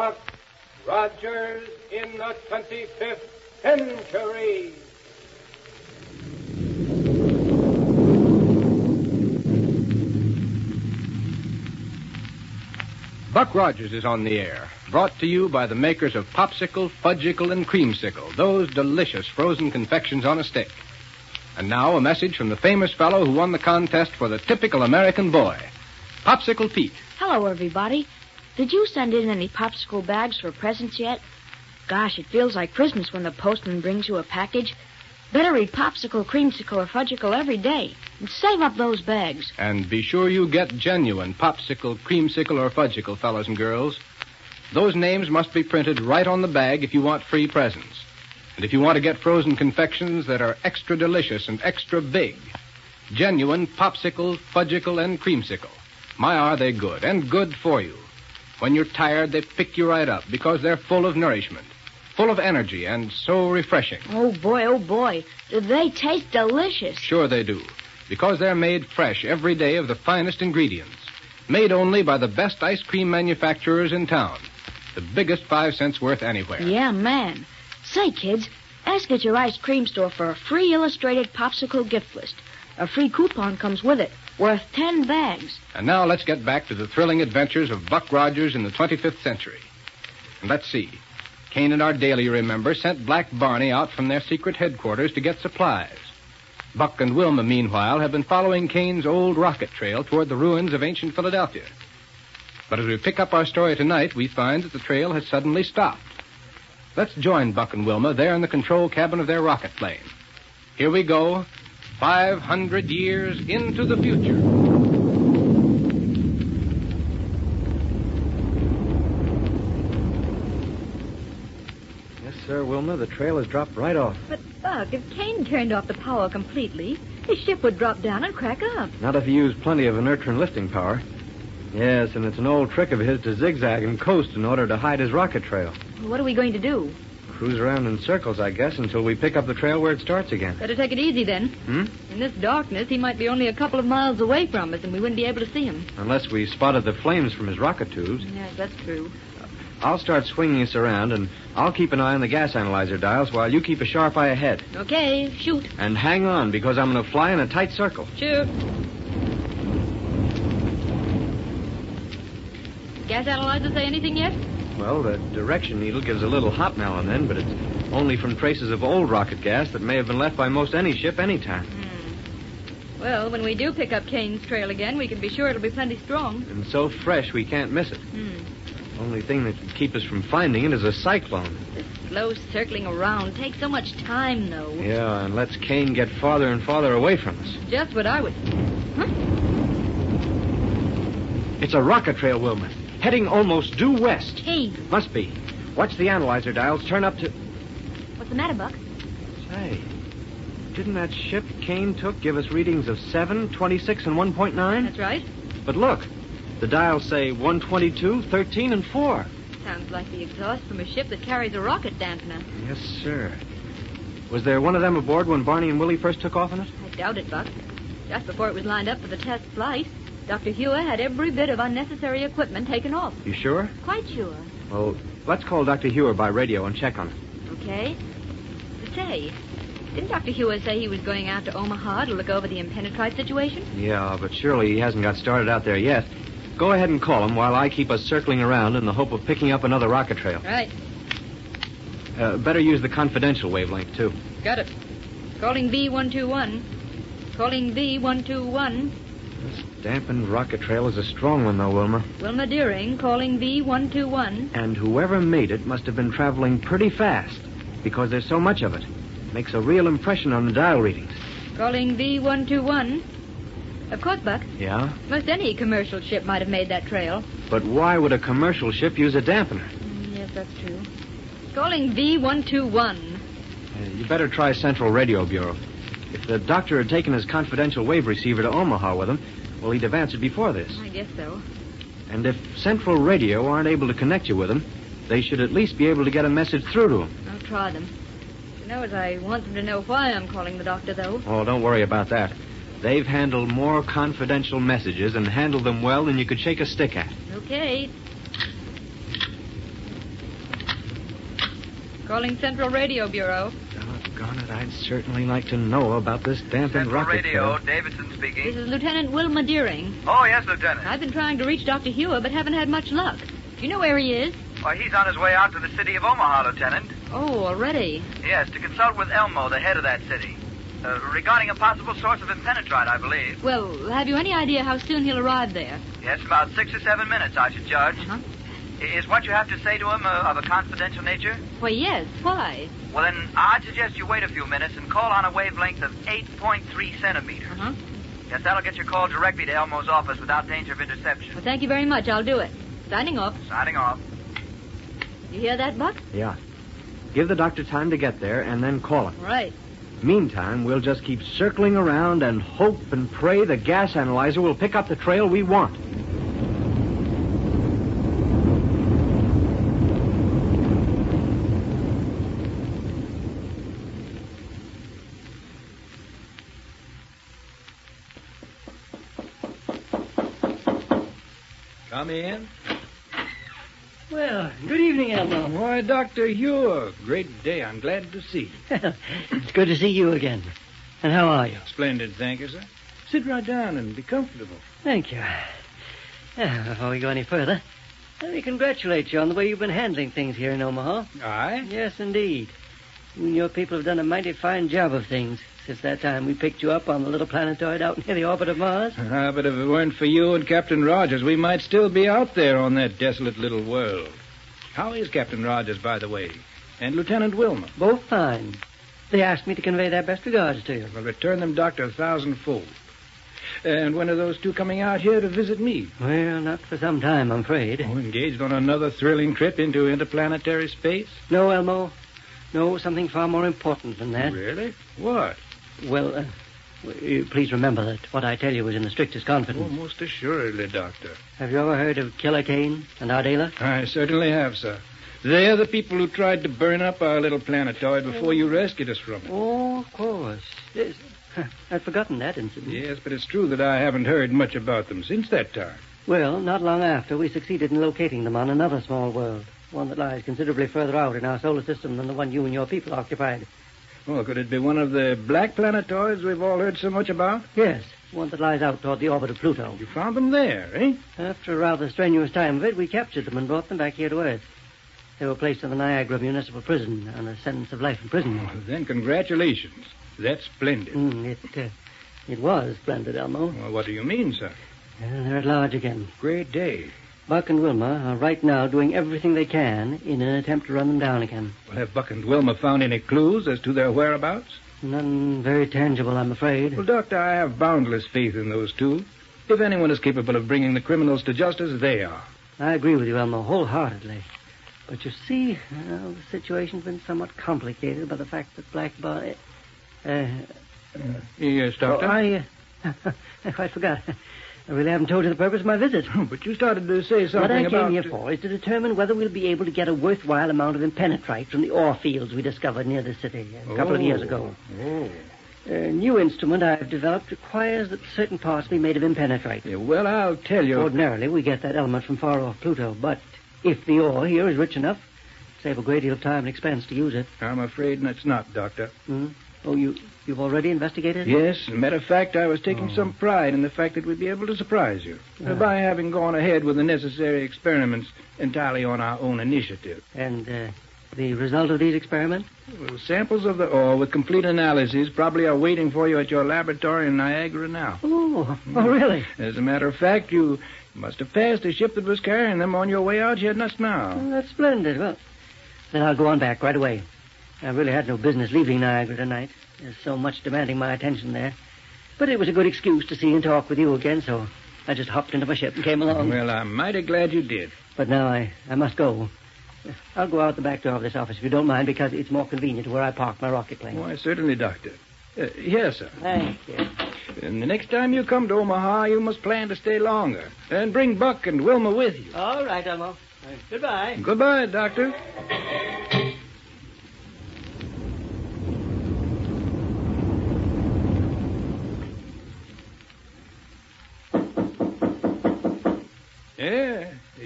RogersBuck Rogers in the 25th century. Buck Rogers is on the air, brought to you by the makers of Popsicle, Fudgicle, and Creamsicle, those delicious frozen confections on a stick. And now a message from the famous fellow who won the contest for the typical American boy, Popsicle Pete. Hello, everybody. Did you send in any popsicle bags for presents yet? Gosh, it feels like Christmas when the postman brings you a package. Better read Popsicle, Creamsicle, or Fudgicle every day and save up those bags. And be sure you get genuine Popsicle, Creamsicle, or Fudgicle, fellas and girls. Those names must be printed right on the bag if you want free presents. And if you want to get frozen confections that are extra delicious and extra big, genuine Popsicle, Fudgicle, and Creamsicle. My, are they good, and good for you. When you're tired, they pick you right up because they're full of nourishment, full of energy, and so refreshing. Oh, boy. Do they taste delicious? Sure they do, because they're made fresh every day of the finest ingredients, made only by the best ice cream manufacturers in town, the biggest 5 cents worth anywhere. Yeah, man. Say, kids, ask at your ice cream store for a free illustrated Popsicle gift list. A free coupon comes with it, worth 10 bags. And now let's get back to the thrilling adventures of Buck Rogers in the 25th century. And let's see. Kane and Ardala, you remember, sent Black Barney out from their secret headquarters to get supplies. Buck and Wilma, meanwhile, have been following Kane's old rocket trail toward the ruins of ancient Philadelphia. But as we pick up our story tonight, we find that the trail has suddenly stopped. Let's join Buck and Wilma there in the control cabin of their rocket plane. Here we go, 500 years into the future. Yes, sir, Wilma, the trail has dropped right off. But, Buck, if Kane turned off the power completely, his ship would drop down and crack up. Not if he used plenty of inertron lifting power. Yes, and it's an old trick of his to zigzag and coast in order to hide his rocket trail. What are we going to do? Cruise around in circles, I guess, until we pick up the trail where it starts again. Better take it easy, then. In this darkness, he might be only a couple of miles away from us, and we wouldn't be able to see him. Unless we spotted the flames from his rocket tubes. Yes, that's true. I'll start swinging us around, and I'll keep an eye on the gas analyzer dials while you keep a sharp eye ahead. Okay, shoot. And hang on, because I'm going to fly in a tight circle. Sure. Gas analyzer say anything yet? Well, the direction needle gives a little hop now and then, but it's only from traces of old rocket gas that may have been left by most any ship anytime. Well, when we do pick up Kane's trail again, we can be sure it'll be plenty strong. And so fresh we can't miss it. Only thing that could keep us from finding it is a cyclone. This slow circling around takes so much time, though. Yeah, and lets Kane get farther and farther away from us. Just what I would... Huh? It's a rocket trail, Wilma. Heading almost due west. Kane. Must be. Watch the analyzer dials turn up to... What's the matter, Buck? Say, didn't that ship Kane took give us readings of 7, 26, and 1.9? That's right. But look, the dials say 122, 13, and 4. Sounds like the exhaust from a ship that carries a rocket dampener. Yes, sir. Was there one of them aboard when Barney and Willie first took off in it? I doubt it, Buck. Just before it was lined up for the test flight, Dr. Huer had every bit of unnecessary equipment taken off. You sure? Quite sure. Well, let's call Dr. Huer by radio and check on it. Okay. Say, didn't Dr. Huer say he was going out to Omaha to look over the impenetrite situation? Yeah, but surely he hasn't got started out there yet. Go ahead and call him while I keep us circling around in the hope of picking up another rocket trail. Right. Better use the confidential wavelength, too. Got it. Calling B121. Calling B121. This dampened rocket trail is a strong one, though, Wilma. Wilma Deering, calling B121. And whoever made it must have been traveling pretty fast, because there's so much of it. Makes a real impression on the dial readings. Calling B121. Of course, Buck. Yeah? Most any commercial ship might have made that trail. But why would a commercial ship use a dampener? Yes, that's true. Calling B121. You better try Central Radio Bureau. If the doctor had taken his confidential wave receiver to Omaha with him, well, he'd have answered before this. I guess so. And if Central Radio aren't able to connect you with him, they should at least be able to get a message through to him. I'll try them. You know, as I want them to know why I'm calling the doctor, though. Oh, don't worry about that. They've handled more confidential messages and handled them well than you could shake a stick at. Okay. Calling Central Radio Bureau. Doggone it, I'd certainly like to know about this damping Central rocket. Radio, Club. Davidson speaking. This is Lieutenant Wilma Deering. Oh, yes, Lieutenant. I've been trying to reach Dr. Huer, but haven't had much luck. Do you know where he is? Well, he's on his way out to the city of Omaha, Lieutenant. Oh, already. Yes, to consult with Elmo, the head of that city. Regarding a possible source of impenetrite, I believe. Well, have you any idea how soon he'll arrive there? Yes, about 6 or 7 minutes, I should judge. Uh-huh. Is what you have to say to him of a confidential nature? Why, yes. Why? Well, then, I'd suggest you wait a few minutes and call on a wavelength of 8.3 centimeters. Uh-huh. Yes, that'll get your call directly to Elmo's office without danger of interception. Well, thank you very much. I'll do it. Signing off. Signing off. You hear that, Buck? Yeah. Give the doctor time to get there and then call him. Right. Meantime, we'll just keep circling around and hope and pray the gas analyzer will pick up the trail we want. Come in. Well, good evening, Elmo. Why, Dr. Huer. Great day. I'm glad to see you. It's good to see you again. And how are you? Splendid, thank you, sir. Sit right down and be comfortable. Thank you. Before we go any further, let me congratulate you on the way you've been handling things here in Omaha. Aye? Yes, indeed. You and your people have done a mighty fine job of things since that time we picked you up on the little planetoid out near the orbit of Mars. But if it weren't for you and Captain Rogers, we might still be out there on that desolate little world. How is Captain Rogers, by the way? And Lieutenant Wilma? Both fine. They asked me to convey their best regards to you. Well, return them, Doctor, 1,000-fold. And when are those two coming out here to visit me? Well, not for some time, I'm afraid. Oh, engaged on another thrilling trip into interplanetary space? No, Elmo. No, something far more important than that. Really? What? Well, please remember that what I tell you is in the strictest confidence. Oh, most assuredly, Doctor. Have you ever heard of Killer Kane and Ardala? I certainly have, sir. They're the people who tried to burn up our little planetoid before you rescued us from it. Oh, of course. Yes. I'd forgotten that incident. Yes, but it's true that I haven't heard much about them since that time. Well, not long after, we succeeded in locating them on another small world, one that lies considerably further out in our solar system than the one you and your people occupied. Oh, could it be one of the black planetoids we've all heard so much about? Yes, one that lies out toward the orbit of Pluto. You found them there, eh? After a rather strenuous time of it, we captured them and brought them back here to Earth. They were placed in the Niagara Municipal Prison on a sentence of life imprisonment. Oh, then congratulations. That's splendid. It was splendid, Elmo. Well, what do you mean, sir? Well, they're at large again. Great day. Buck and Wilma are right now doing everything they can in an attempt to run them down again. Well, have Buck and Wilma found any clues as to their whereabouts? None very tangible, I'm afraid. Well, Doctor, I have boundless faith in those two. If anyone is capable of bringing the criminals to justice, they are. I agree with you, Elmo, wholeheartedly. But you see, the situation's been somewhat complicated by the fact that Black Barney... Yes, Doctor? I quite forgot. I really haven't told you the purpose of my visit. But you started to say something what I about... came here for is to determine whether we'll be able to get a worthwhile amount of impenetrite from the ore fields we discovered near the city a couple of years ago. Oh. A new instrument I've developed requires that certain parts be made of impenetrite. Yeah, well, I'll tell you... Ordinarily, we get that element from far off Pluto, but if the ore here is rich enough, save a great deal of time and expense to use it. I'm afraid that's not, Doctor. Oh, you've already investigated it? Yes. As a matter of fact, I was taking some pride in the fact that we'd be able to surprise you by having gone ahead with the necessary experiments entirely on our own initiative. And the result of these experiments? Well, samples of the ore with complete analyses probably are waiting for you at your laboratory in Niagara now. Oh, really? As a matter of fact, you must have passed a ship that was carrying them on your way out here just now. Oh, that's splendid. Well, then I'll go on back right away. I really had no business leaving Niagara tonight. There's so much demanding my attention there. But it was a good excuse to see and talk with you again, so I just hopped into my ship and came along. Well, I'm mighty glad you did. But now I must go. I'll go out the back door of this office if you don't mind, because it's more convenient to where I park my rocket plane. Why, certainly, Doctor. Yes, sir. Thank you. And the next time you come to Omaha, you must plan to stay longer. And bring Buck and Wilma with you. All right, Elmo. Goodbye. Goodbye, Doctor.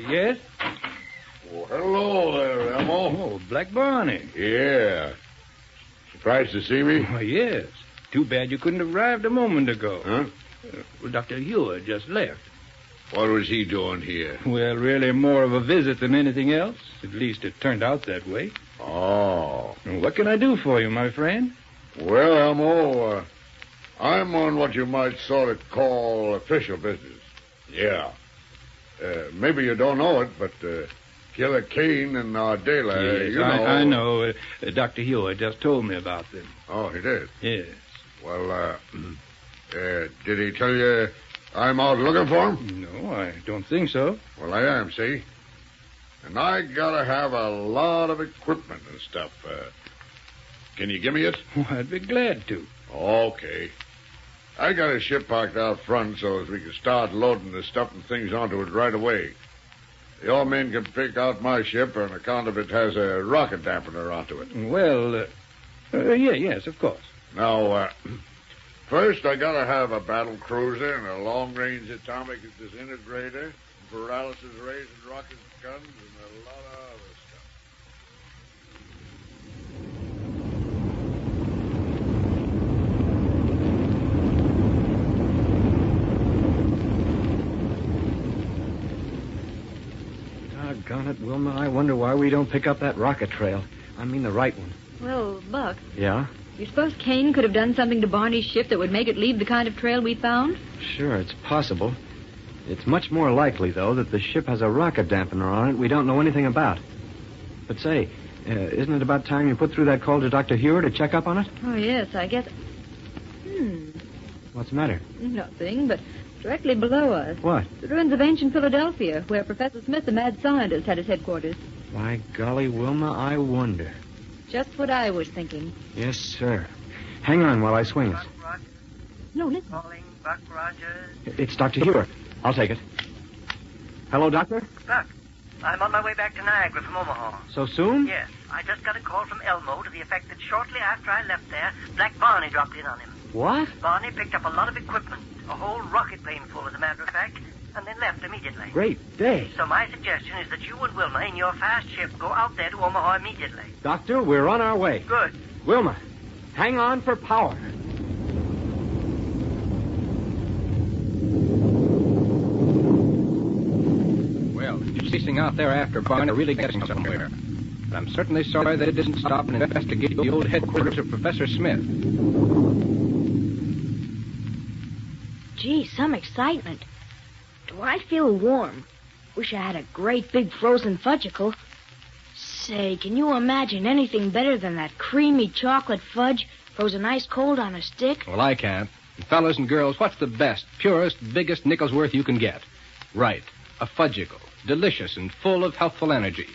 Yes? Well, hello there, Elmo. Oh, Black Barney. Yeah. Surprised to see me? Oh, yes. Too bad you couldn't have arrived a moment ago. Huh? Well, Dr. Huer just left. What was he doing here? Well, really more of a visit than anything else. At least it turned out that way. Oh. What can I do for you, my friend? Well, Elmo, I'm on what you might sort of call official business. Yeah. Maybe you don't know it, but Killer Kane and Ardala, Yes, you know... I know. Dr. Huer just told me about them. Oh, he did? Yes. Well, did he tell you I'm out looking for him? No, I don't think so. Well, I am, see? And I gotta have a lot of equipment and stuff. Can you give me it? Well, I'd be glad to. Okay. I got a ship parked out front so as we can start loading the stuff and things onto it right away. The old men can pick out my ship on account of it has a rocket dampener onto it. Well, yes, of course. Now, first I gotta have a battle cruiser and a long-range atomic disintegrator, paralysis rays and rocket guns, and a lot of other stuff. Doggone it, Wilma. I wonder why we don't pick up that rocket trail. I mean the right one. Well, Buck, Yeah? you suppose Kane could have done something to Barney's ship that would make it leave the kind of trail we found? Sure, it's possible. It's much more likely, though, that the ship has a rocket dampener on it we don't know anything about. But say, isn't it about time you put through that call to Dr. Huer to check up on it? Oh, yes, I guess. What's the matter? Nothing, but directly below us. What? The ruins of ancient Philadelphia, where Professor Smith, the mad scientist, had his headquarters. By golly, Wilma, I wonder. Just what I was thinking. Yes, sir. Hang on while I swing it. Buck Rogers No, listen. calling. Buck Rogers. It's Dr. Huer. I'll take it. Hello, Doctor? Buck, I'm on my way back to Niagara from Omaha. So soon? Yes, I just got a call from Elmo to the effect that shortly after I left there, Black Barney dropped in on him. What? Barney picked up a lot of equipment, a whole rocket plane full, as a matter of fact, and then left immediately. Great day. So my suggestion is that you and Wilma, in your fast ship, go out there to Omaha immediately. Doctor, we're on our way. Good. Wilma, hang on for power. Well, ceasing out there after Barney are really getting somewhere. But I'm certainly sorry they didn't stop and investigate the old headquarters of Professor Smith. Gee, some excitement. Do I feel warm? Wish I had a great big frozen fudgicle. Say, can you imagine anything better than that creamy chocolate fudge frozen ice cold on a stick? Well, I can't. And fellas and girls, what's the best, purest, biggest nickel's worth you can get? Right, a fudgicle. Delicious and full of healthful energy.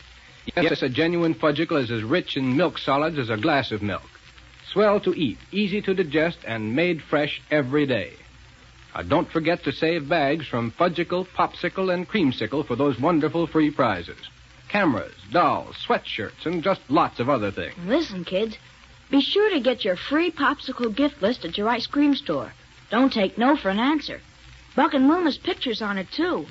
Yes, a genuine fudgicle is as rich in milk solids as a glass of milk. Swell to eat, easy to digest, and made fresh every day. Now, don't forget to save bags from Fudgicle, Popsicle, and Creamsicle for those wonderful free prizes. Cameras, dolls, sweatshirts, and just lots of other things. Listen, kids, be sure to get your free Popsicle gift list at your ice cream store. Don't take no for an answer. Buck and Wilma's picture's on it, too.